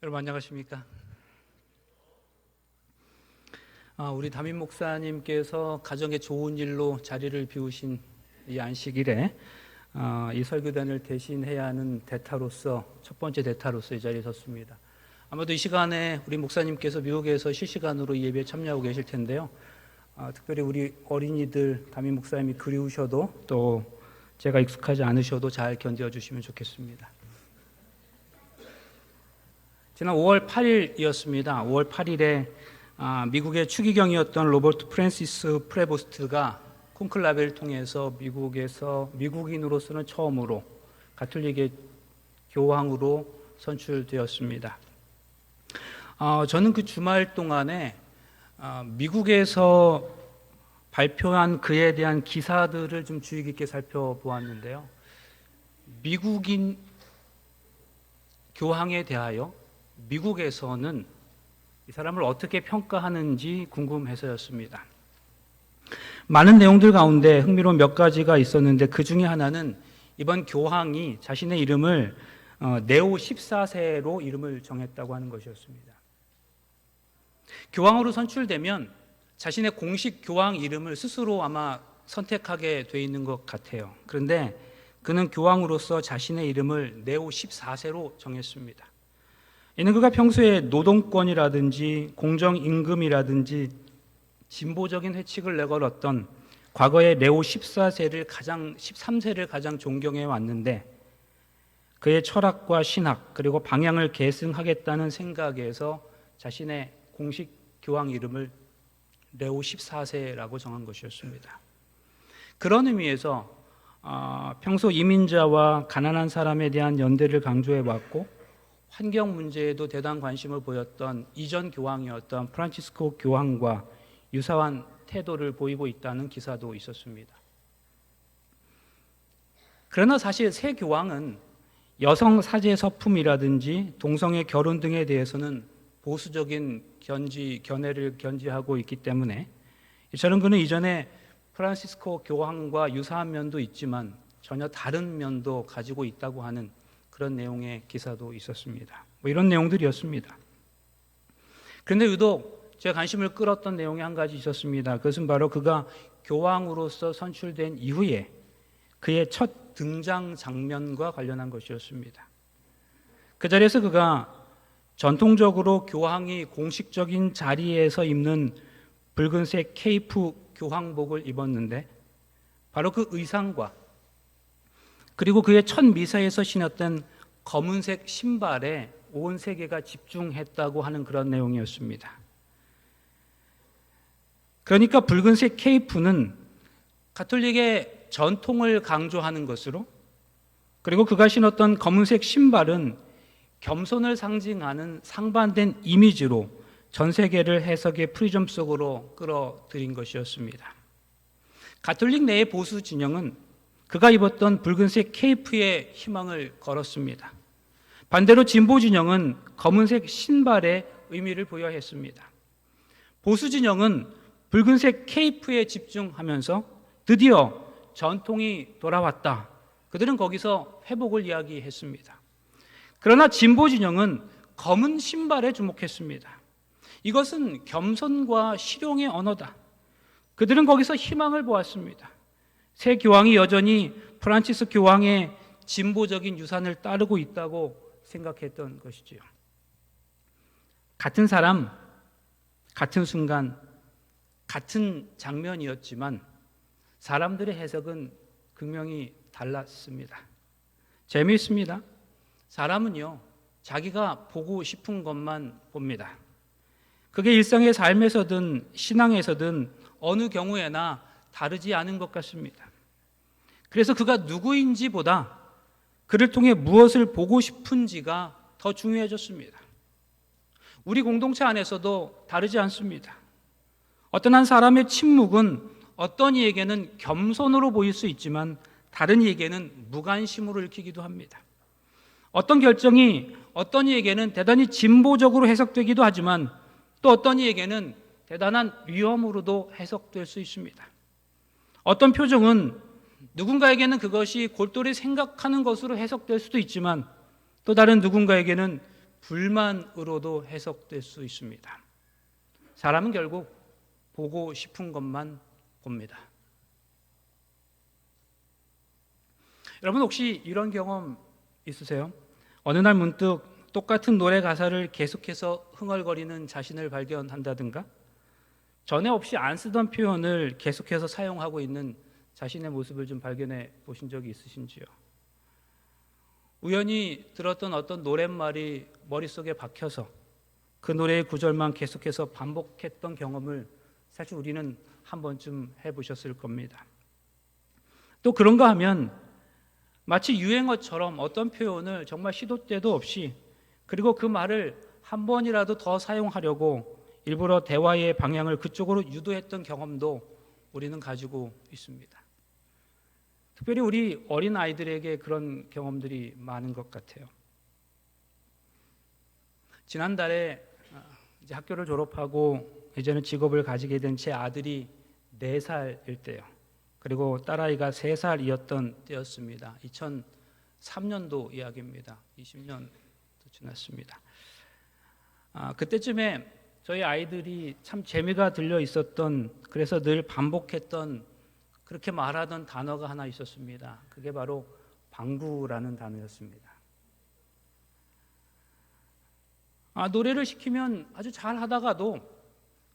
여러분 안녕하십니까? 우리 담임 목사님께서 가정의 좋은 일로 자리를 비우신 이 안식일에 이 설교단을 대신해야 하는 대타로서 첫 번째 대타로서 이 자리에 섰습니다. 아마도 이 시간에 우리 목사님께서 미국에서 실시간으로 이 예배에 참여하고 계실 텐데요. 특별히 우리 어린이들 담임 목사님이 그리우셔도 또 제가 익숙하지 않으셔도 잘 견뎌 주시면 좋겠습니다. 지난 5월 8일이었습니다. 5월 8일에 미국의 추기경이었던 로버트 프랜시스 프레보스트가 콘클라베를 통해서 미국에서 미국인으로서는 처음으로 가톨릭의 교황으로 선출되었습니다. 저는 그 주말 동안에 미국에서 발표한 그에 대한 기사들을 좀 주의 깊게 살펴보았는데요. 미국인 교황에 대하여 미국에서는 이 사람을 어떻게 평가하는지 궁금해서였습니다. 많은 내용들 가운데 흥미로운 몇 가지가 있었는데 그 중에 하나는 이번 교황이 자신의 이름을 네오 14세로 이름을 정했다고 하는 것이었습니다. 교황으로 선출되면 자신의 공식 교황 이름을 스스로 아마 선택하게 돼 있는 것 같아요. 그런데 그는 교황으로서 자신의 이름을 네오 14세로 정했습니다. 이는 그가 평소에 노동권이라든지 공정임금이라든지 진보적인 회칙을 내걸었던 과거의 네오 13세를 가장 존경해 왔는데 그의 철학과 신학 그리고 방향을 계승하겠다는 생각에서 자신의 공식 교황 이름을 네오 14세라고 정한 것이었습니다. 그런 의미에서 평소 이민자와 가난한 사람에 대한 연대를 강조해 왔고 환경 문제에도 대단한 관심을 보였던 이전 교황이었던 프란치스코 교황과 유사한 태도를 보이고 있다는 기사도 있었습니다. 그러나 사실 새 교황은 여성 사제 서품이라든지 동성애 결혼 등에 대해서는 보수적인 견해를 견지하고 있기 때문에 저는 그는 이전에 프란시스코 교황과 유사한 면도 있지만 전혀 다른 면도 가지고 있다고 하는 그런 내용의 기사도 있었습니다. 이런 내용들이었습니다. 그런데 유독 제가 관심을 끌었던 내용이 한 가지 있었습니다. 그것은 바로 그가 교황으로서 선출된 이후에 그의 첫 등장 장면과 관련한 것이었습니다. 그 자리에서 그가 전통적으로 교황이 공식적인 자리에서 입는 붉은색 케이프 교황복을 입었는데 바로 그 의상과 그리고 그의 첫 미사에서 신었던 검은색 신발에 온 세계가 집중했다고 하는 그런 내용이었습니다. 그러니까 붉은색 케이프는 가톨릭의 전통을 강조하는 것으로 그리고 그가 신었던 검은색 신발은 겸손을 상징하는 상반된 이미지로 전 세계를 해석의 프리즘 속으로 끌어들인 것이었습니다. 가톨릭 내의 보수 진영은 그가 입었던 붉은색 케이프에 희망을 걸었습니다. 반대로 진보 진영은 검은색 신발에 의미를 부여했습니다. 보수 진영은 붉은색 케이프에 집중하면서 드디어 전통이 돌아왔다. 그들은 거기서 회복을 이야기했습니다. 그러나 진보 진영은 검은 신발에 주목했습니다. 이것은 겸손과 실용의 언어다. 그들은 거기서 희망을 보았습니다. 새 교황이 여전히 프란치스 교황의 진보적인 유산을 따르고 있다고 생각했던 것이지요. 같은 사람, 같은 순간, 같은 장면이었지만 사람들의 해석은 극명히 달랐습니다. 재미있습니다. 사람은요, 자기가 보고 싶은 것만 봅니다. 그게 일상의 삶에서든 신앙에서든 어느 경우에나 다르지 않은 것 같습니다. 그래서 그가 누구인지보다 그를 통해 무엇을 보고 싶은지가 더 중요해졌습니다. 우리 공동체 안에서도 다르지 않습니다. 어떤 한 사람의 침묵은 어떤 이에게는 겸손으로 보일 수 있지만 다른 이에게는 무관심으로 읽히기도 합니다. 어떤 결정이 어떤 이에게는 대단히 진보적으로 해석되기도 하지만 또 어떤 이에게는 대단한 위험으로도 해석될 수 있습니다. 어떤 표정은 누군가에게는 그것이 골똘히 생각하는 것으로 해석될 수도 있지만 또 다른 누군가에게는 불만으로도 해석될 수 있습니다. 사람은 결국 보고 싶은 것만 봅니다. 여러분 혹시 이런 경험 있으세요? 어느 날 문득 똑같은 노래 가사를 계속해서 흥얼거리는 자신을 발견한다든가, 전에 없이 안 쓰던 표현을 계속해서 사용하고 있는 자신의 모습을 좀 발견해 보신 적이 있으신지요? 우연히 들었던 어떤 노랫말이 머릿속에 박혀서 그 노래의 구절만 계속해서 반복했던 경험을 사실 우리는 한 번쯤 해보셨을 겁니다. 또 그런가 하면 마치 유행어처럼 어떤 표현을 정말 시도 때도 없이, 그리고 그 말을 한 번이라도 더 사용하려고 일부러 대화의 방향을 그쪽으로 유도했던 경험도 우리는 가지고 있습니다. 특별히 우리 어린 아이들에게 그런 경험들이 많은 것 같아요. 지난달에 이제 학교를 졸업하고 이제는 직업을 가지게 된 제 아들이 4살일 때요. 그리고 딸아이가 3살이었던 때였습니다. 2003년도 이야기입니다. 20년 지났습니다. 그때쯤에 저희 아이들이 참 재미가 들려 있었던, 그래서 늘 반복했던, 그렇게 말하던 단어가 하나 있었습니다. 그게 바로 방구라는 단어였습니다. 노래를 시키면 아주 잘 하다가도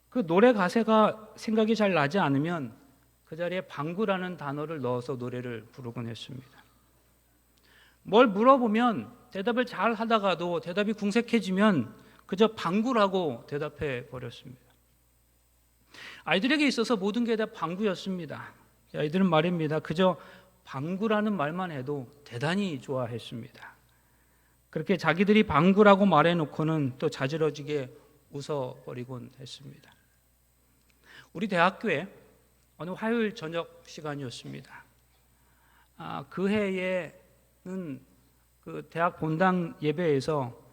그 노래 가사가 생각이 잘 나지 않으면 그 자리에 방구라는 단어를 넣어서 노래를 부르곤 했습니다. 뭘 물어보면 대답을 잘 하다가도 대답이 궁색해지면 그저 방구라고 대답해 버렸습니다. 아이들에게 있어서 모든 게 다 방구였습니다. 아이들은 말입니다. 그저 방구라는 말만 해도 대단히 좋아했습니다. 그렇게 자기들이 방구라고 말해놓고는 또 자지러지게 웃어버리곤 했습니다. 우리 대학교에 어느 화요일 저녁 시간이었습니다. 그 해에는 그 대학 본당 예배에서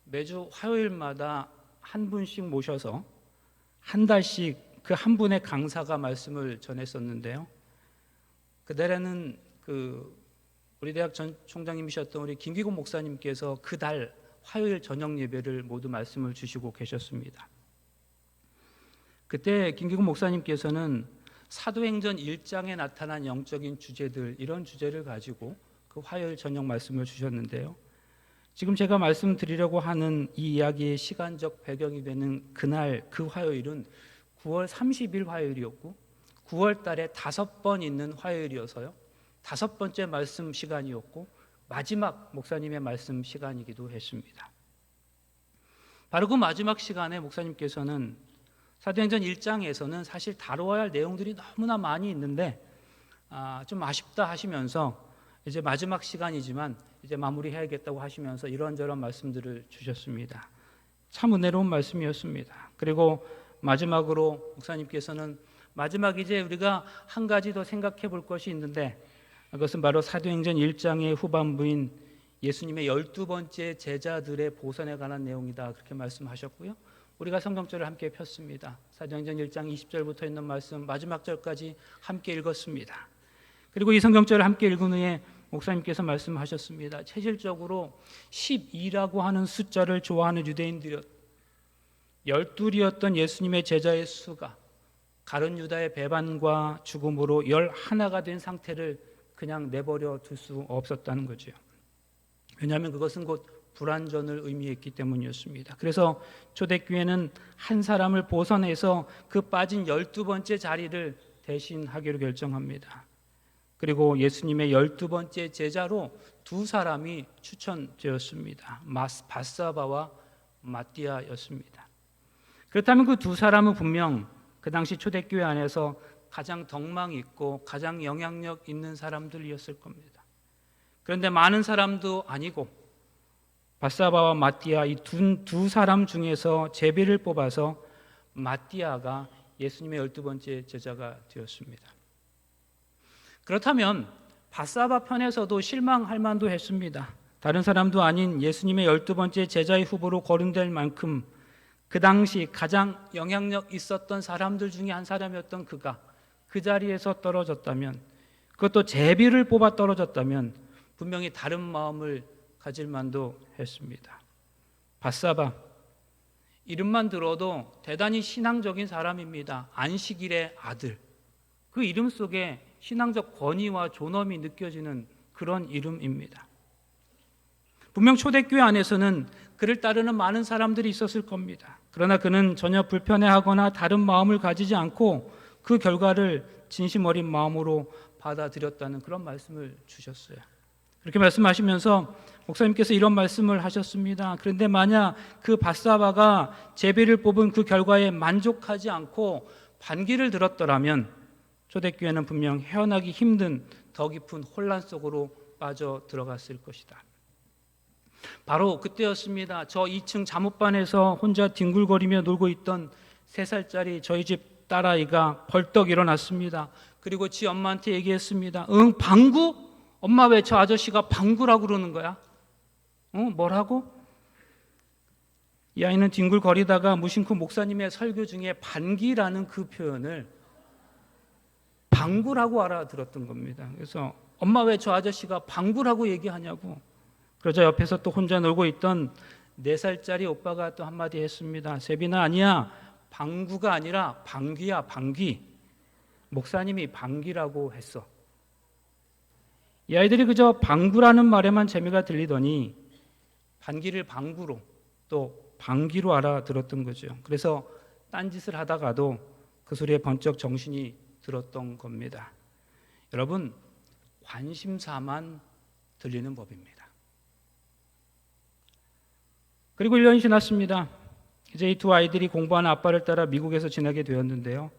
매주 화요일마다 한 분씩 모셔서 한 달씩 그 한 분의 강사가 말씀을 전했었는데요. 그달에는 우리 대학 전 총장님이셨던 우리 김기곤 목사님께서 그 달 화요일 저녁 예배를 모두 말씀을 주시고 계셨습니다. 그때 김기곤 목사님께서는 사도행전 1장에 나타난 영적인 주제들, 이런 주제를 가지고 그 화요일 저녁 말씀을 주셨는데요. 지금 제가 말씀드리려고 하는 이 이야기의 시간적 배경이 되는 그날 그 화요일은 9월 30일 화요일이었고 9월 달에 5번 있는 화요일이어서요. 5번째 말씀 시간이었고 마지막 목사님의 말씀 시간이기도 했습니다. 바로 그 마지막 시간에 목사님께서는 사도행전 1장에서는 사실 다루어야 할 내용들이 너무나 많이 있는데 좀 아쉽다 하시면서 이제 마지막 시간이지만 이제 마무리해야겠다고 하시면서 이런저런 말씀들을 주셨습니다. 참 은혜로운 말씀이었습니다. 그리고 마지막으로 목사님께서는 마지막 이제 우리가 한 가지 더 생각해 볼 것이 있는데 그것은 바로 사도행전 1장의 후반부인 예수님의 12번째 제자들의 보선에 관한 내용이다, 그렇게 말씀하셨고요. 우리가 성경절을 함께 폈습니다. 사도행전 1장 20절부터 있는 말씀 마지막 절까지 함께 읽었습니다. 그리고 이 성경절을 함께 읽은 후에 목사님께서 말씀하셨습니다. 체질적으로 12라고 하는 숫자를 좋아하는 유대인들이 12이었던 예수님의 제자의 수가 가룟 유다의 배반과 죽음으로 11가 된 상태를 그냥 내버려 둘 수 없었다는 거죠. 왜냐하면 그것은 곧 불완전을 의미했기 때문이었습니다. 그래서 초대교회는 한 사람을 보선해서 그 빠진 12번째 자리를 대신하기로 결정합니다. 그리고 예수님의 12번째 제자로 2사람이 추천되었습니다. 바사바와 마띠아였습니다. 그렇다면 그 2사람은 분명 그 당시 초대교회 안에서 가장 덕망 있고 가장 영향력 있는 사람들이었을 겁니다. 그런데 많은 사람도 아니고 바사바와 마띠아 이 두 사람 중에서 제비를 뽑아서 마띠아가 예수님의 12번째 제자가 되었습니다. 그렇다면 바사바 편에서도 실망할 만도 했습니다. 다른 사람도 아닌 예수님의 12번째 제자의 후보로 거론될 만큼 그 당시 가장 영향력 있었던 사람들 중에 한 사람이었던 그가 그 자리에서 떨어졌다면, 그것도 제비를 뽑아 떨어졌다면 분명히 다른 마음을 가질 만도 했습니다. 밧사바, 이름만 들어도 대단히 신앙적인 사람입니다. 안식일의 아들. 그 이름 속에 신앙적 권위와 존엄이 느껴지는 그런 이름입니다. 분명 초대교회 안에서는 그를 따르는 많은 사람들이 있었을 겁니다. 그러나 그는 전혀 불편해하거나 다른 마음을 가지지 않고 그 결과를 진심 어린 마음으로 받아들였다는 그런 말씀을 주셨어요. 그렇게 말씀하시면서 목사님께서 이런 말씀을 하셨습니다. 그런데 만약 그 밧사바가 제비를 뽑은 그 결과에 만족하지 않고 반기를 들었더라면 초대교회는 분명 헤어나기 힘든 더 깊은 혼란 속으로 빠져 들어갔을 것이다. 바로 그때였습니다. 저 2층 잠옷반에서 혼자 뒹굴거리며 놀고 있던 3살짜리 저희 집 딸아이가 벌떡 일어났습니다. 그리고 지 엄마한테 얘기했습니다. 응, 방구? 엄마 왜 저 아저씨가 방구라고 그러는 거야? 뭐라고? 이 아이는 뒹굴거리다가 무심코 목사님의 설교 중에 반기라는 그 표현을 방구라고 알아들었던 겁니다. 그래서 엄마 왜 저 아저씨가 방구라고 얘기하냐고. 그러자 옆에서 또 혼자 놀고 있던 4살짜리 오빠가 또 한마디 했습니다. 세빈아, 아니야. 방구가 아니라 방귀야, 방귀. 목사님이 방귀라고 했어. 이 아이들이 그저 방구라는 말에만 재미가 들리더니 반기를 방구로 또 방귀로 알아들었던 거죠. 그래서 딴짓을 하다가도 그 소리에 번쩍 정신이 들었던 겁니다. 여러분, 관심사만 들리는 법입니다. 그리고 1년이 지났습니다. 이제 이 두 아이들이 공부하는 아빠를 따라 미국에서 지내게 되었는데요.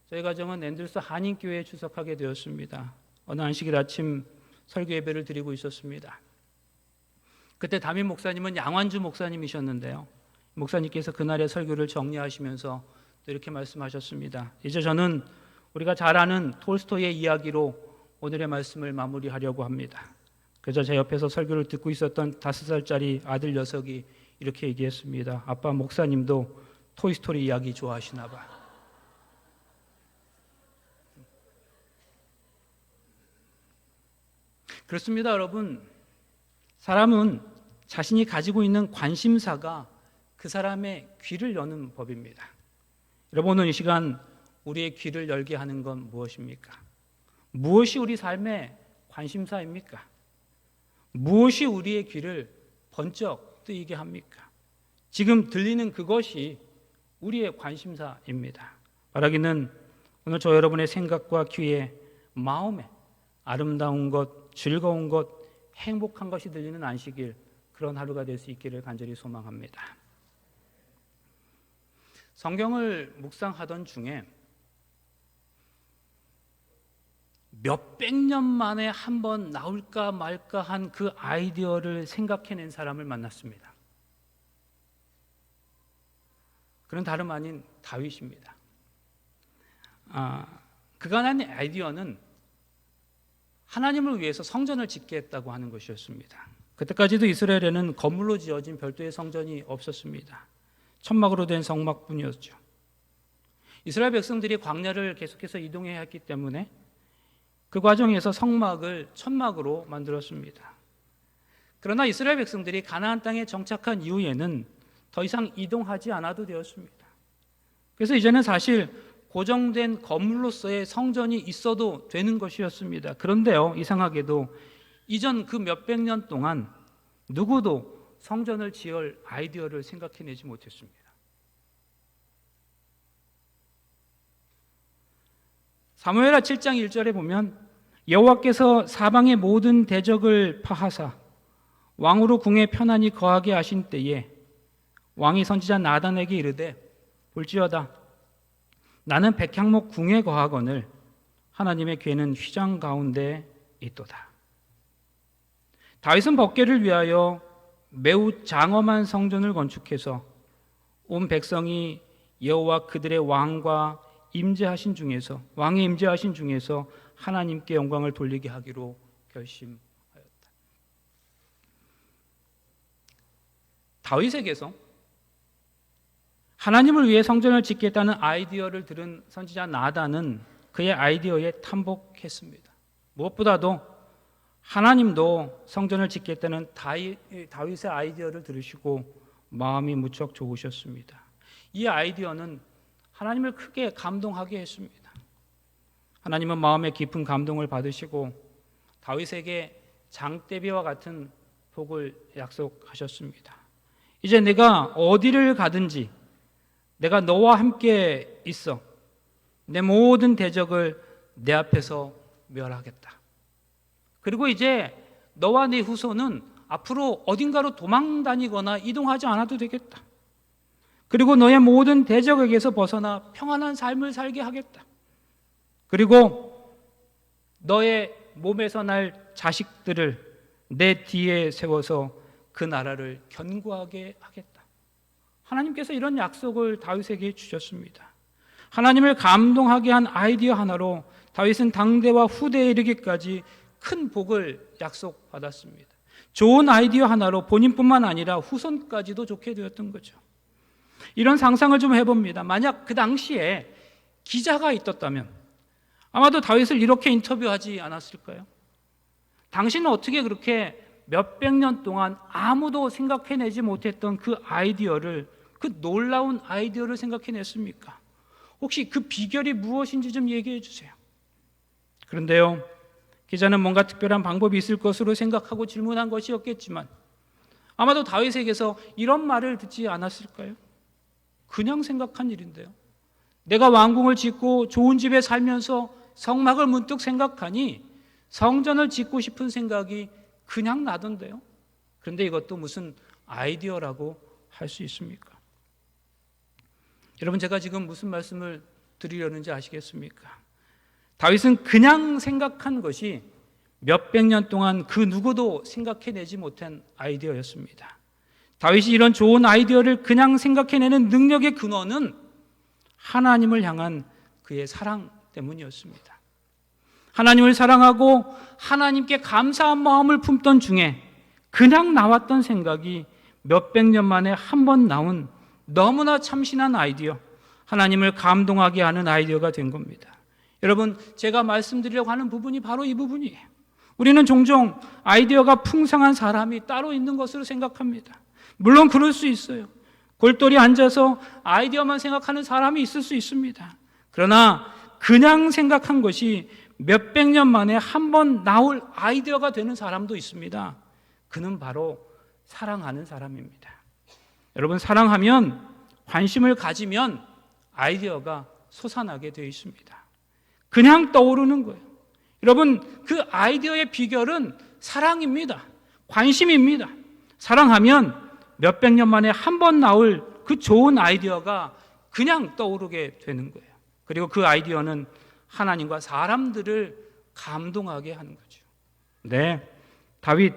저희 가정은 앤들스 한인교회에 출석하게 되었습니다. 어느 안식일 아침 설교 예배를 드리고 있었습니다. 그때 담임 목사님은 양완주 목사님이셨는데요. 목사님께서 그날의 설교를 정리하시면서 또 이렇게 말씀하셨습니다. 이제 저는 우리가 잘 아는 톨스토이의 이야기로 오늘의 말씀을 마무리하려고 합니다. 그래서 제 옆에서 설교를 듣고 있었던 5살짜리 아들 녀석이 이렇게 얘기했습니다. 아빠, 목사님도 토이스토리 이야기 좋아하시나 봐. 그렇습니다, 여러분. 사람은 자신이 가지고 있는 관심사가 그 사람의 귀를 여는 법입니다. 여러분, 오늘 이 시간 우리의 귀를 열게 하는 건 무엇입니까? 무엇이 우리 삶의 관심사입니까? 무엇이 우리의 귀를 번쩍 뜨이게 합니까? 지금 들리는 그것이 우리의 관심사입니다. 말하기는 오늘 저 여러분의 생각과 귀에, 마음에 아름다운 것, 즐거운 것, 행복한 것이 들리는 안식일, 그런 하루가 될 수 있기를 간절히 소망합니다. 성경을 묵상하던 중에 몇백 년 만에 한 번 나올까 말까 한 그 아이디어를 생각해낸 사람을 만났습니다. 그는 다름 아닌 다윗입니다. 그가 낸 아이디어는 하나님을 위해서 성전을 짓게 했다고 하는 것이었습니다. 그때까지도 이스라엘에는 건물로 지어진 별도의 성전이 없었습니다. 천막으로 된 성막뿐이었죠. 이스라엘 백성들이 광야를 계속해서 이동해야 했기 때문에 그 과정에서 성막을 천막으로 만들었습니다. 그러나 이스라엘 백성들이 가나안 땅에 정착한 이후에는 더 이상 이동하지 않아도 되었습니다. 그래서 이제는 사실 고정된 건물로서의 성전이 있어도 되는 것이었습니다. 그런데요, 이상하게도 이전 그 몇백 년 동안 누구도 성전을 지을 아이디어를 생각해내지 못했습니다. 사무엘하 7장 1절에 보면 여호와께서 사방의 모든 대적을 파하사 왕으로 궁에 편안히 거하게 하신 때에 왕이 선지자 나단에게 이르되 볼지어다 나는 백향목 궁에 거하거늘 하나님의 궤는 휘장 가운데 있도다. 다윗은 법궤를 위하여 매우 장엄한 성전을 건축해서 온 백성이 여호와 그들의 왕과 임재하신 중에서 왕의 임재하신 중에서 하나님께 영광을 돌리게 하기로 결심하였다. 다윗에게서 하나님을 위해 성전을 짓겠다는 아이디어를 들은 선지자 나단은 그의 아이디어에 탐복했습니다. 무엇보다도 하나님도 성전을 짓겠다는 다윗의 아이디어를 들으시고 마음이 무척 좋으셨습니다. 이 아이디어는 하나님을 크게 감동하게 했습니다. 하나님은 마음에 깊은 감동을 받으시고 다윗에게 장대비와 같은 복을 약속하셨습니다. 이제 내가 어디를 가든지 내가 너와 함께 있어 내 모든 대적을 내 앞에서 멸하겠다. 그리고 이제 너와 네 후손은 앞으로 어딘가로 도망 다니거나 이동하지 않아도 되겠다. 그리고 너의 모든 대적에게서 벗어나 평안한 삶을 살게 하겠다. 그리고 너의 몸에서 날 자식들을 내 뒤에 세워서 그 나라를 견고하게 하겠다. 하나님께서 이런 약속을 다윗에게 주셨습니다. 하나님을 감동하게 한 아이디어 하나로 다윗은 당대와 후대에 이르기까지 큰 복을 약속받았습니다. 좋은 아이디어 하나로 본인뿐만 아니라 후손까지도 좋게 되었던 거죠. 이런 상상을 좀 해봅니다. 만약 그 당시에 기자가 있었다면 아마도 다윗을 이렇게 인터뷰하지 않았을까요? 당신은 어떻게 그렇게 몇백 년 동안 아무도 생각해내지 못했던 그 아이디어를, 그 놀라운 아이디어를 생각해냈습니까? 혹시 그 비결이 무엇인지 좀 얘기해 주세요. 그런데요, 기자는 뭔가 특별한 방법이 있을 것으로 생각하고 질문한 것이었겠지만 아마도 다윗에게서 이런 말을 듣지 않았을까요? 그냥 생각한 일인데요. 내가 왕궁을 짓고 좋은 집에 살면서 성막을 문득 생각하니 성전을 짓고 싶은 생각이 그냥 나던데요. 그런데 이것도 무슨 아이디어라고 할 수 있습니까? 여러분, 제가 지금 무슨 말씀을 드리려는지 아시겠습니까? 다윗은 그냥 생각한 것이 몇백 년 동안 그 누구도 생각해내지 못한 아이디어였습니다. 다윗이 이런 좋은 아이디어를 그냥 생각해내는 능력의 근원은 하나님을 향한 그의 사랑 때문이었습니다. 하나님을 사랑하고 하나님께 감사한 마음을 품던 중에 그냥 나왔던 생각이 몇백 년 만에 한 번 나온 너무나 참신한 아이디어, 하나님을 감동하게 하는 아이디어가 된 겁니다. 여러분, 제가 말씀드리려고 하는 부분이 바로 이 부분이에요. 우리는 종종 아이디어가 풍성한 사람이 따로 있는 것으로 생각합니다. 물론 그럴 수 있어요. 골똘히 앉아서 아이디어만 생각하는 사람이 있을 수 있습니다. 그러나 그냥 생각한 것이 몇백 년 만에 한 번 나올 아이디어가 되는 사람도 있습니다. 그는 바로 사랑하는 사람입니다. 여러분, 사랑하면, 관심을 가지면 아이디어가 솟아나게 되어 있습니다. 그냥 떠오르는 거예요. 여러분, 그 아이디어의 비결은 사랑입니다. 관심입니다. 사랑하면 몇백 년 만에 한 번 나올 그 좋은 아이디어가 그냥 떠오르게 되는 거예요. 그리고 그 아이디어는 하나님과 사람들을 감동하게 하는 거죠. 네, 다윗,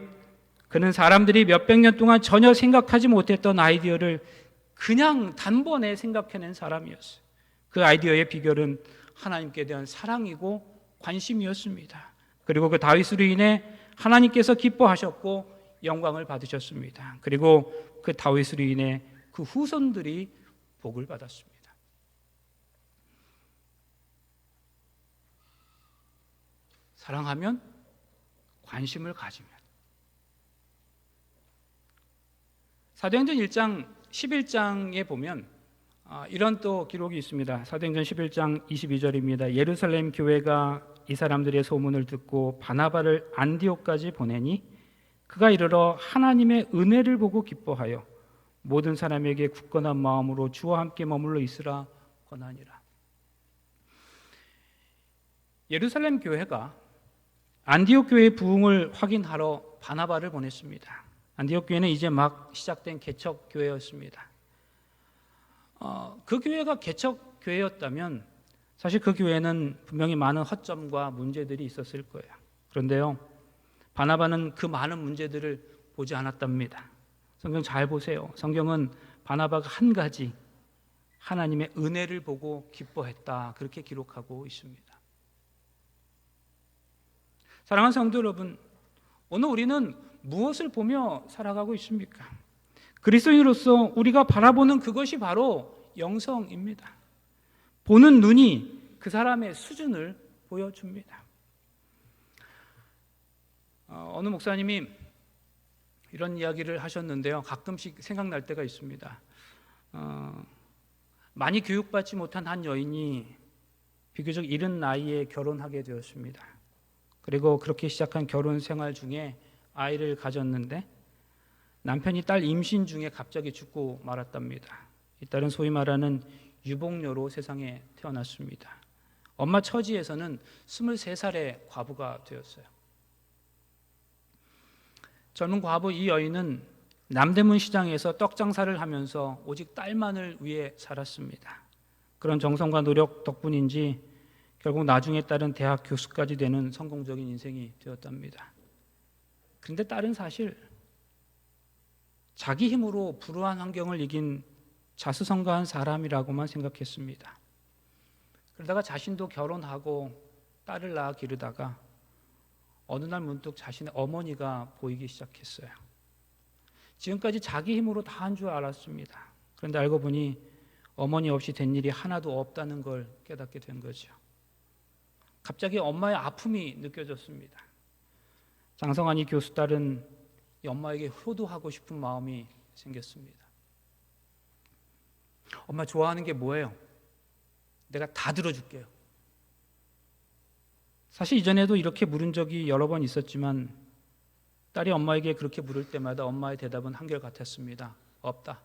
그는 사람들이 몇백 년 동안 전혀 생각하지 못했던 아이디어를 그냥 단번에 생각해낸 사람이었어요. 그 아이디어의 비결은 하나님께 대한 사랑이고 관심이었습니다. 그리고 그 다윗으로 인해 하나님께서 기뻐하셨고 영광을 받으셨습니다. 그리고 그 다윗으로 인해 그 후손들이 복을 받았습니다. 사랑하면, 관심을 가지면. 사도행전 1장 11장에 보면 이런 또 기록이 있습니다. 사도행전 11장 22절입니다. 예루살렘 교회가 이 사람들의 소문을 듣고 바나바를 안디옥까지 보내니 그가 이르러 하나님의 은혜를 보고 기뻐하여 모든 사람에게 굳건한 마음으로 주와 함께 머물러 있으라 권하니라. 예루살렘 교회가 안디옥 교회의 부흥을 확인하러 바나바를 보냈습니다. 안디옥 교회는 이제 막 시작된 개척 교회였습니다. 그 교회가 개척 교회였다면 사실 그 교회는 분명히 많은 허점과 문제들이 있었을 거예요. 그런데요, 바나바는 그 많은 문제들을 보지 않았답니다. 성경 잘 보세요. 성경은 바나바가 한 가지, 하나님의 은혜를 보고 기뻐했다, 그렇게 기록하고 있습니다. 사랑하는 성도 여러분, 오늘 우리는 무엇을 보며 살아가고 있습니까? 그리스도인으로서 우리가 바라보는 그것이 바로 영성입니다. 보는 눈이 그 사람의 수준을 보여줍니다. 어느 목사님이 이런 이야기를 하셨는데요. 가끔씩 생각날 때가 있습니다. 많이 교육받지 못한 한 여인이 비교적 이른 나이에 결혼하게 되었습니다. 그리고 그렇게 시작한 결혼 생활 중에 아이를 가졌는데 남편이 딸 임신 중에 갑자기 죽고 말았답니다. 이 딸은 소위 말하는 유복녀로 세상에 태어났습니다. 엄마 처지에서는 23살의 과부가 되었어요. 젊은 과부 이 여인은 남대문 시장에서 떡 장사를 하면서 오직 딸만을 위해 살았습니다. 그런 정성과 노력 덕분인지 결국 나중에 딸은 대학 교수까지 되는 성공적인 인생이 되었답니다. 그런데 딸은 사실 자기 힘으로 불우한 환경을 이긴 자수성가한 사람이라고만 생각했습니다. 그러다가 자신도 결혼하고 딸을 낳아 기르다가 어느 날 문득 자신의 어머니가 보이기 시작했어요. 지금까지 자기 힘으로 다 한 줄 알았습니다. 그런데 알고 보니 어머니 없이 된 일이 하나도 없다는 걸 깨닫게 된 거죠. 갑자기 엄마의 아픔이 느껴졌습니다. 장성환이 교수 딸은 이 엄마에게 효도하고 싶은 마음이 생겼습니다. 엄마 좋아하는 게 뭐예요? 내가 다 들어줄게요. 사실 이전에도 이렇게 물은 적이 여러 번 있었지만 딸이 엄마에게 그렇게 물을 때마다 엄마의 대답은 한결같았습니다. 없다.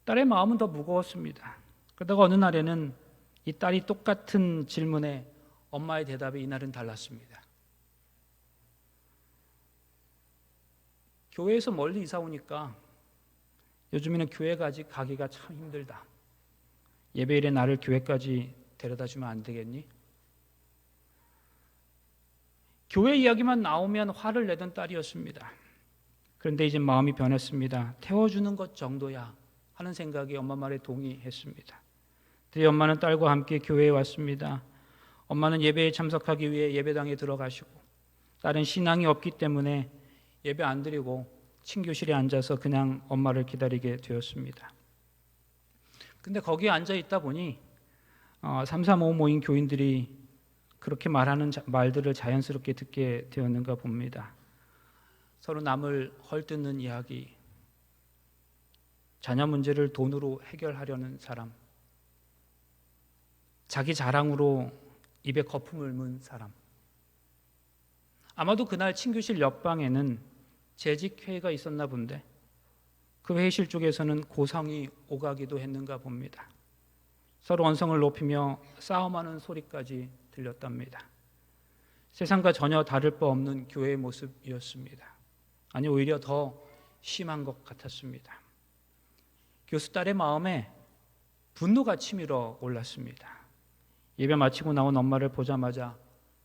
딸의 마음은 더 무거웠습니다. 그러다가 어느 날에는 이 딸이 똑같은 질문에 엄마의 대답이 이날은 달랐습니다. 교회에서 멀리 이사 오니까 요즘에는 교회 가기가 참 힘들다. 예배일에 나를 교회까지 데려다 주면 안 되겠니? 교회 이야기만 나오면 화를 내던 딸이었습니다. 그런데 이제 마음이 변했습니다. 태워주는 것 정도야 하는 생각에 엄마 말에 동의했습니다. 드디어 엄마는 딸과 함께 교회에 왔습니다. 엄마는 예배에 참석하기 위해 예배당에 들어가시고 딸은 신앙이 없기 때문에 예배 안 드리고 친교실에 앉아서 그냥 엄마를 기다리게 되었습니다. 근데 거기에 앉아 있다 보니 335 모임 교인들이 그렇게 말하는 말들을 자연스럽게 듣게 되었는가 봅니다. 서로 남을 헐뜯는 이야기, 자녀 문제를 돈으로 해결하려는 사람, 자기 자랑으로 입에 거품을 문 사람. 아마도 그날 친교실 옆방에는 재직회의가 있었나 본데 그 회의실 쪽에서는 고성이 오가기도 했는가 봅니다. 서로 언성을 높이며 싸움하는 소리까지 들렸답니다. 세상과 전혀 다를 바 없는 교회의 모습이었습니다. 아니 오히려 더 심한 것 같았습니다. 교수 딸의 마음에 분노가 치밀어 올랐습니다. 예배 마치고 나온 엄마를 보자마자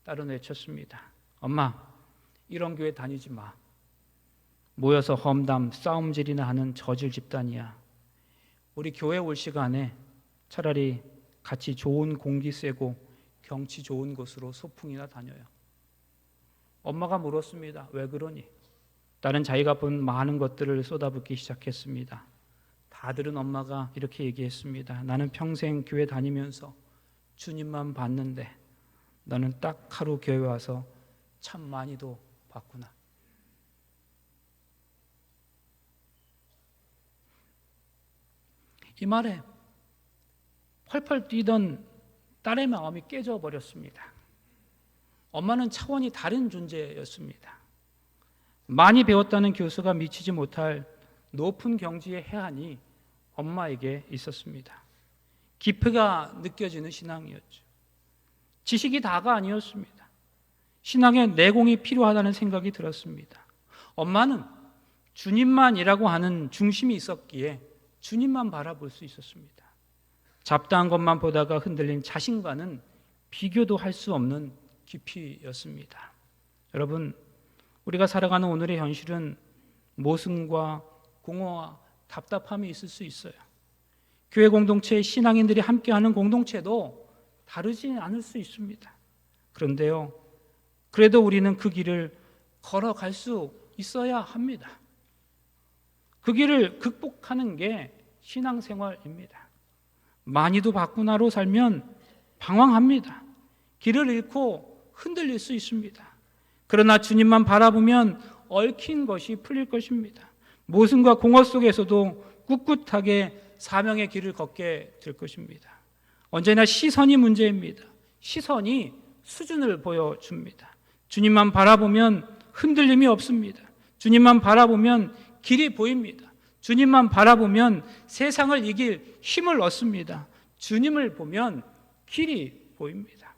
딸은 외쳤습니다. 엄마, 이런 교회 다니지 마. 모여서 험담, 싸움질이나 하는 저질 집단이야. 우리 교회 올 시간에 차라리 같이 좋은 공기 쐬고 경치 좋은 곳으로 소풍이나 다녀요. 엄마가 물었습니다. 왜 그러니? 딸은 자기가 본 많은 것들을 쏟아붓기 시작했습니다. 다 들은 엄마가 이렇게 얘기했습니다. 나는 평생 교회 다니면서 주님만 봤는데 너는 딱 하루 교회 와서 참 많이도 봤구나. 이 말에 펄펄 뛰던 딸의 마음이 깨져버렸습니다. 엄마는 차원이 다른 존재였습니다. 많이 배웠다는 교수가 미치지 못할 높은 경지의 해안이 엄마에게 있었습니다. 깊이가 느껴지는 신앙이었죠. 지식이 다가 아니었습니다. 신앙의 내공이 필요하다는 생각이 들었습니다. 엄마는 주님만이라고 하는 중심이 있었기에 주님만 바라볼 수 있었습니다. 잡다한 것만 보다가 흔들린 자신과는 비교도 할 수 없는 깊이였습니다. 여러분, 우리가 살아가는 오늘의 현실은 모순과 공허와 답답함이 있을 수 있어요. 교회 공동체의 신앙인들이 함께하는 공동체도 다르지 않을 수 있습니다. 그런데요, 그래도 우리는 그 길을 걸어갈 수 있어야 합니다. 그 길을 극복하는 게 신앙생활입니다. 많이도 받구나로 살면 방황합니다. 길을 잃고 흔들릴 수 있습니다. 그러나 주님만 바라보면 얽힌 것이 풀릴 것입니다. 모순과 공허 속에서도 꿋꿋하게 사명의 길을 걷게 될 것입니다. 언제나 시선이 문제입니다. 시선이 수준을 보여줍니다. 주님만 바라보면 흔들림이 없습니다. 주님만 바라보면 길이 보입니다. 주님만 바라보면 세상을 이길 힘을 얻습니다. 주님을 보면 길이 보입니다.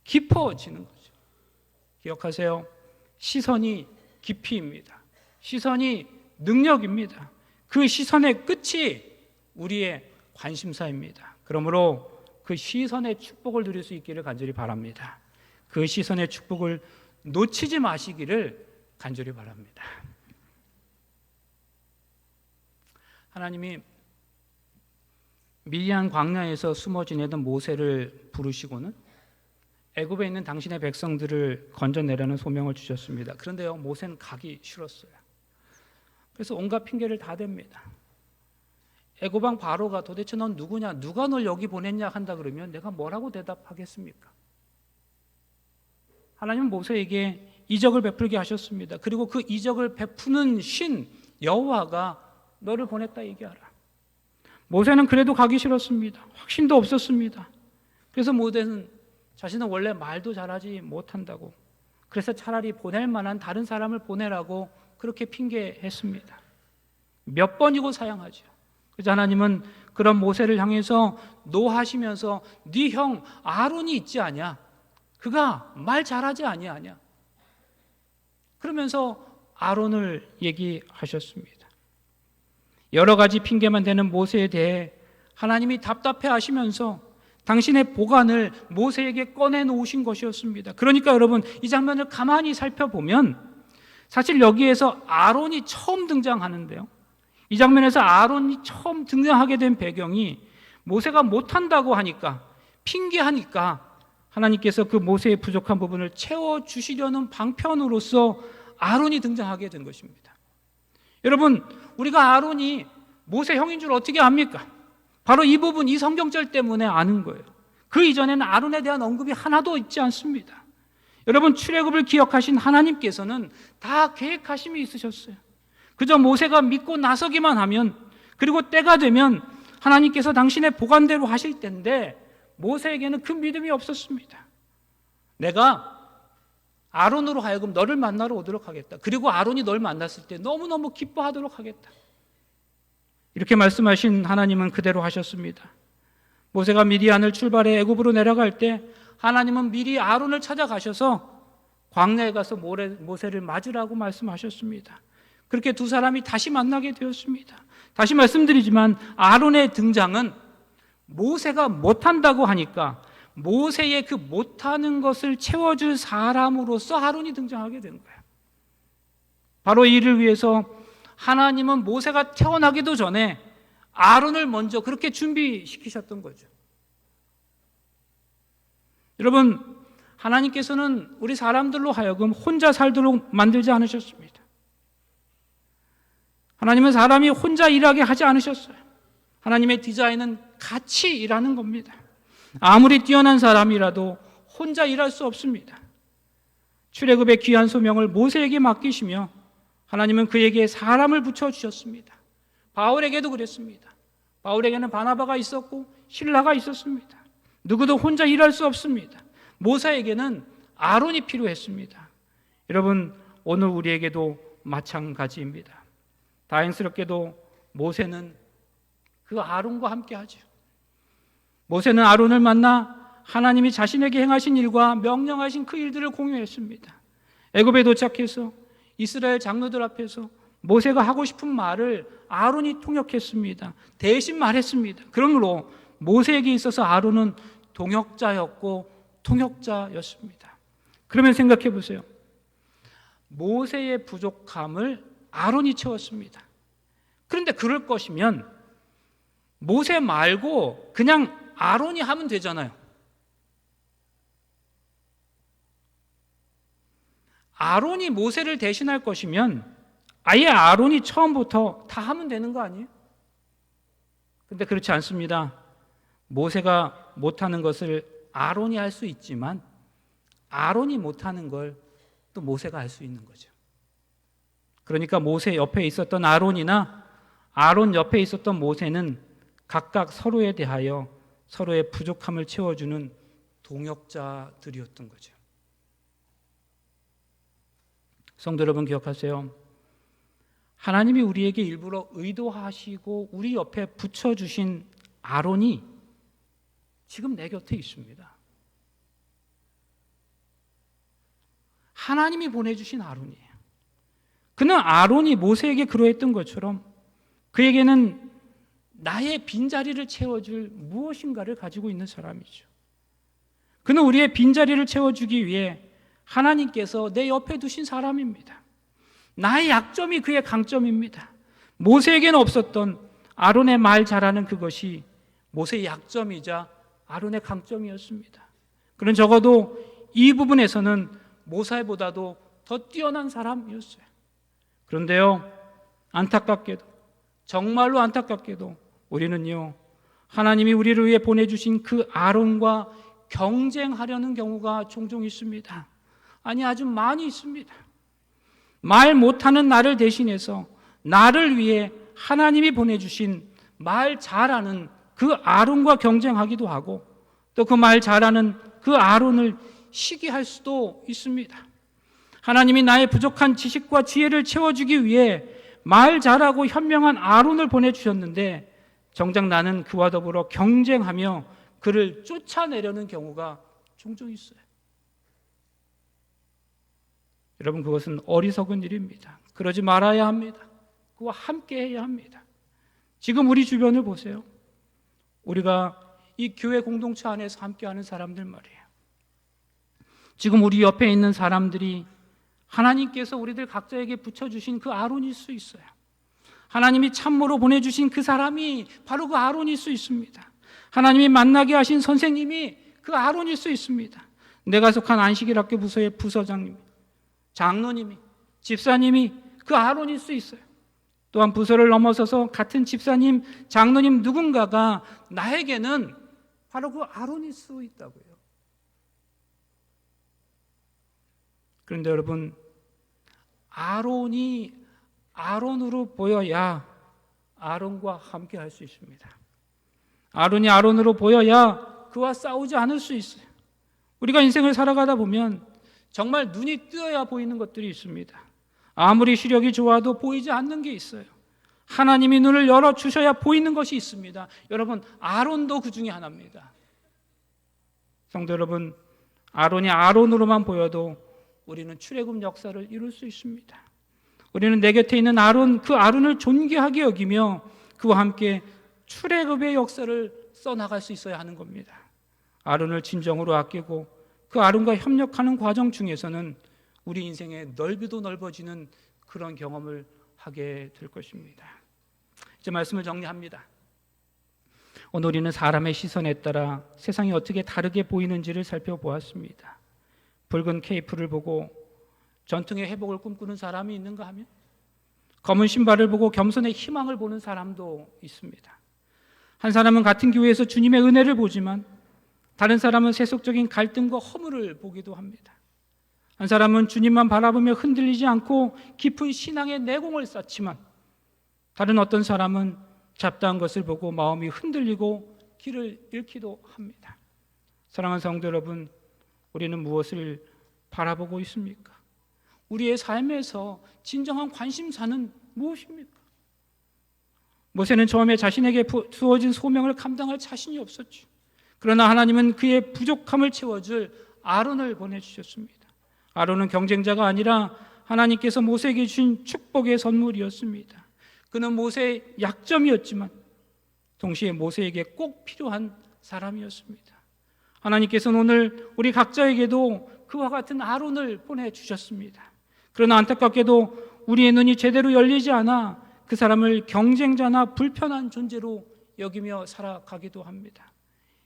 깊어지는 거죠. 기억하세요. 시선이 깊이입니다. 시선이 능력입니다. 그 시선의 끝이 우리의 관심사입니다. 그러므로 그 시선의 축복을 누릴 수 있기를 간절히 바랍니다. 그 시선의 축복을 놓치지 마시기를 간절히 바랍니다. 하나님이 미디안 광야에서 숨어 지내던 모세를 부르시고는 애굽에 있는 당신의 백성들을 건져내라는 소명을 주셨습니다. 그런데요, 모세는 가기 싫었어요. 그래서 온갖 핑계를 다 댑니다. 애굽 왕 바로가 도대체 넌 누구냐? 누가 널 여기 보냈냐? 한다 그러면 내가 뭐라고 대답하겠습니까? 하나님은 모세에게 이적을 베풀게 하셨습니다. 그리고 그 이적을 베푸는 신 여호와가 너를 보냈다 얘기하라. 모세는 그래도 가기 싫었습니다. 확신도 없었습니다. 그래서 모세는 자신은 원래 말도 잘하지 못한다고, 그래서 차라리 보낼 만한 다른 사람을 보내라고 그렇게 핑계했습니다. 몇 번이고 사양하죠. 그래서 하나님은 그런 모세를 향해서 노하시면서 네 형 아론이 있지 않냐? 그가 말 잘하지 아니하냐? 그러면서 아론을 얘기하셨습니다. 여러 가지 핑계만 대는 모세에 대해 하나님이 답답해 하시면서 당신의 보관을 모세에게 꺼내놓으신 것이었습니다. 그러니까 여러분, 이 장면을 가만히 살펴보면 사실 여기에서 아론이 처음 등장하는데요, 이 장면에서 아론이 처음 등장하게 된 배경이 모세가 못한다고 하니까, 핑계하니까 하나님께서 그 모세의 부족한 부분을 채워주시려는 방편으로서 아론이 등장하게 된 것입니다. 여러분, 우리가 아론이 모세 형인 줄 어떻게 압니까? 바로 이 부분, 이 성경절 때문에 아는 거예요. 그 이전에는 아론에 대한 언급이 하나도 있지 않습니다. 여러분, 출애굽을 기억하신 하나님께서는 다 계획하심이 있으셨어요. 그저 모세가 믿고 나서기만 하면, 그리고 때가 되면 하나님께서 당신의 보관대로 하실 텐데 모세에게는 그 믿음이 없었습니다. 내가 아론으로 하여금 너를 만나러 오도록 하겠다. 그리고 아론이 널 만났을 때 너무너무 기뻐하도록 하겠다. 이렇게 말씀하신 하나님은 그대로 하셨습니다. 모세가 미디안을 출발해 애굽으로 내려갈 때 하나님은 미리 아론을 찾아가셔서 광야에 가서 모세를 맞으라고 말씀하셨습니다. 그렇게 두 사람이 다시 만나게 되었습니다. 다시 말씀드리지만 아론의 등장은 모세가 못한다고 하니까 모세의 그 못하는 것을 채워줄 사람으로서 아론이 등장하게 된 거예요. 바로 이를 위해서 하나님은 모세가 태어나기도 전에 아론을 먼저 그렇게 준비시키셨던 거죠. 여러분, 하나님께서는 우리 사람들로 하여금 혼자 살도록 만들지 않으셨습니다. 하나님은 사람이 혼자 일하게 하지 않으셨어요. 하나님의 디자인은 같이 일하는 겁니다. 아무리 뛰어난 사람이라도 혼자 일할 수 없습니다. 출애굽의 귀한 소명을 모세에게 맡기시며 하나님은 그에게 사람을 붙여주셨습니다. 바울에게도 그랬습니다. 바울에게는 바나바가 있었고 실라가 있었습니다. 누구도 혼자 일할 수 없습니다. 모세에게는 아론이 필요했습니다. 여러분, 오늘 우리에게도 마찬가지입니다. 다행스럽게도 모세는 그 아론과 함께 하죠. 모세는 아론을 만나 하나님이 자신에게 행하신 일과 명령하신 그 일들을 공유했습니다. 애굽에 도착해서 이스라엘 장로들 앞에서 모세가 하고 싶은 말을 아론이 통역했습니다. 대신 말했습니다. 그러므로 모세에게 있어서 아론은 동역자였고 통역자였습니다. 그러면 생각해 보세요. 모세의 부족함을 아론이 채웠습니다. 그런데 그럴 것이면 모세 말고 그냥 아론이 하면 되잖아요. 아론이 모세를 대신할 것이면 아예 아론이 처음부터 다 하면 되는 거 아니에요? 근데 그렇지 않습니다. 모세가 못하는 것을 아론이 할 수 있지만 아론이 못하는 걸 또 모세가 알 수 있는 거죠. 그러니까 모세 옆에 있었던 아론이나 아론 옆에 있었던 모세는 각각 서로에 대하여 서로의 부족함을 채워주는 동역자들이었던 거죠. 성도 여러분 기억하세요. 하나님이 우리에게 일부러 의도하시고 우리 옆에 붙여주신 아론이 지금 내 곁에 있습니다. 하나님이 보내주신 아론이에요. 그는 아론이 모세에게 그러했던 것처럼 그에게는 나의 빈자리를 채워줄 무엇인가를 가지고 있는 사람이죠. 그는 우리의 빈자리를 채워주기 위해 하나님께서 내 옆에 두신 사람입니다. 나의 약점이 그의 강점입니다. 모세에게는 없었던 아론의 말 잘하는 그것이 모세의 약점이자 아론의 강점이었습니다. 그는 적어도 이 부분에서는 모세보다도 더 뛰어난 사람이었어요. 그런데요, 안타깝게도, 정말로 안타깝게도 우리는요, 하나님이 우리를 위해 보내주신 그 아론과 경쟁하려는 경우가 종종 있습니다. 아니, 아주 많이 있습니다. 말 못하는 나를 대신해서 나를 위해 하나님이 보내주신 말 잘하는 그 아론과 경쟁하기도 하고 또 그 말 잘하는 그 아론을 시기할 수도 있습니다. 하나님이 나의 부족한 지식과 지혜를 채워주기 위해 말 잘하고 현명한 아론을 보내주셨는데 정작 나는 그와 더불어 경쟁하며 그를 쫓아내려는 경우가 종종 있어요. 여러분, 그것은 어리석은 일입니다. 그러지 말아야 합니다. 그와 함께 해야 합니다. 지금 우리 주변을 보세요. 우리가 이 교회 공동체 안에서 함께하는 사람들 말이에요. 지금 우리 옆에 있는 사람들이 하나님께서 우리들 각자에게 붙여주신 그 아론일 수 있어요. 하나님이 참모로 보내주신 그 사람이 바로 그 아론일 수 있습니다. 하나님이 만나게 하신 선생님이 그 아론일 수 있습니다. 내가 속한 안식일학교 부서의 부서장님, 장로님이, 집사님이 그 아론일 수 있어요. 또한 부서를 넘어서서 같은 집사님, 장로님 누군가가 나에게는 바로 그 아론일 수 있다고요. 그런데 여러분, 아론이 아론으로 보여야 아론과 함께 할 수 있습니다. 아론이 아론으로 보여야 그와 싸우지 않을 수 있어요. 우리가 인생을 살아가다 보면 정말 눈이 뜨여야 보이는 것들이 있습니다. 아무리 시력이 좋아도 보이지 않는 게 있어요. 하나님이 눈을 열어주셔야 보이는 것이 있습니다. 여러분, 아론도 그 중에 하나입니다. 성도 여러분, 아론이 아론으로만 보여도 우리는 출애굽 역사를 이룰 수 있습니다. 우리는 내 곁에 있는 아론, 그 아론을 존귀하게 여기며 그와 함께 출애굽의 역사를 써나갈 수 있어야 하는 겁니다. 아론을 진정으로 아끼고 그 아론과 협력하는 과정 중에서는 우리 인생의 넓이도 넓어지는 그런 경험을 하게 될 것입니다. 이제 말씀을 정리합니다. 오늘 우리는 사람의 시선에 따라 세상이 어떻게 다르게 보이는지를 살펴보았습니다. 붉은 케이프를 보고 전통의 회복을 꿈꾸는 사람이 있는가 하면 검은 신발을 보고 겸손의 희망을 보는 사람도 있습니다. 한 사람은 같은 교회에서 주님의 은혜를 보지만 다른 사람은 세속적인 갈등과 허물을 보기도 합니다. 한 사람은 주님만 바라보며 흔들리지 않고 깊은 신앙의 내공을 쌓지만 다른 어떤 사람은 잡다한 것을 보고 마음이 흔들리고 길을 잃기도 합니다. 사랑하는 성도 여러분, 우리는 무엇을 바라보고 있습니까? 우리의 삶에서 진정한 관심사는 무엇입니까? 모세는 처음에 자신에게 주어진 소명을 감당할 자신이 없었죠. 그러나 하나님은 그의 부족함을 채워줄 아론을 보내주셨습니다. 아론은 경쟁자가 아니라 하나님께서 모세에게 주신 축복의 선물이었습니다. 그는 모세의 약점이었지만 동시에 모세에게 꼭 필요한 사람이었습니다. 하나님께서는 오늘 우리 각자에게도 그와 같은 아론을 보내주셨습니다. 그러나 안타깝게도 우리의 눈이 제대로 열리지 않아 그 사람을 경쟁자나 불편한 존재로 여기며 살아가기도 합니다.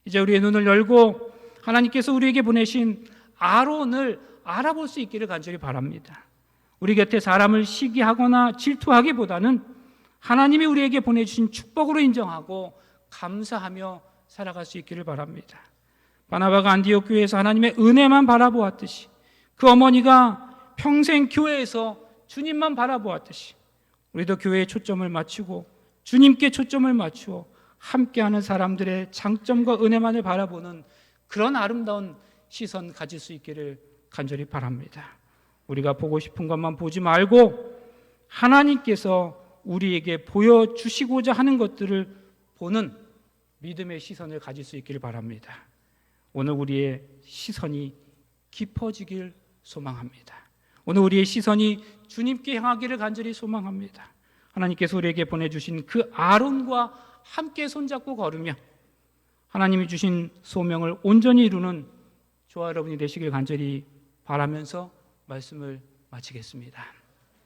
이제 우리의 눈을 열고 하나님께서 우리에게 보내신 아론을 알아볼 수 있기를 간절히 바랍니다. 우리 곁에 사람을 시기하거나 질투하기보다는 하나님이 우리에게 보내주신 축복으로 인정하고 감사하며 살아갈 수 있기를 바랍니다. 바나바가 안디옥 교회에서 하나님의 은혜만 바라보았듯이 그 어머니가 평생 교회에서 주님만 바라보았듯이 우리도 교회에 초점을 맞추고 주님께 초점을 맞추어 함께하는 사람들의 장점과 은혜만을 바라보는 그런 아름다운 시선 가질 수 있기를 간절히 바랍니다. 우리가 보고 싶은 것만 보지 말고 하나님께서 우리에게 보여주시고자 하는 것들을 보는 믿음의 시선을 가질 수 있기를 바랍니다. 오늘 우리의 시선이 깊어지길 소망합니다. 오늘 우리의 시선이 주님께 향하기를 간절히 소망합니다. 하나님께서 우리에게 보내주신 그 아론과 함께 손잡고 걸으며 하나님이 주신 소명을 온전히 이루는 저와 여러분이 되시길 간절히 바라면서 말씀을 마치겠습니다.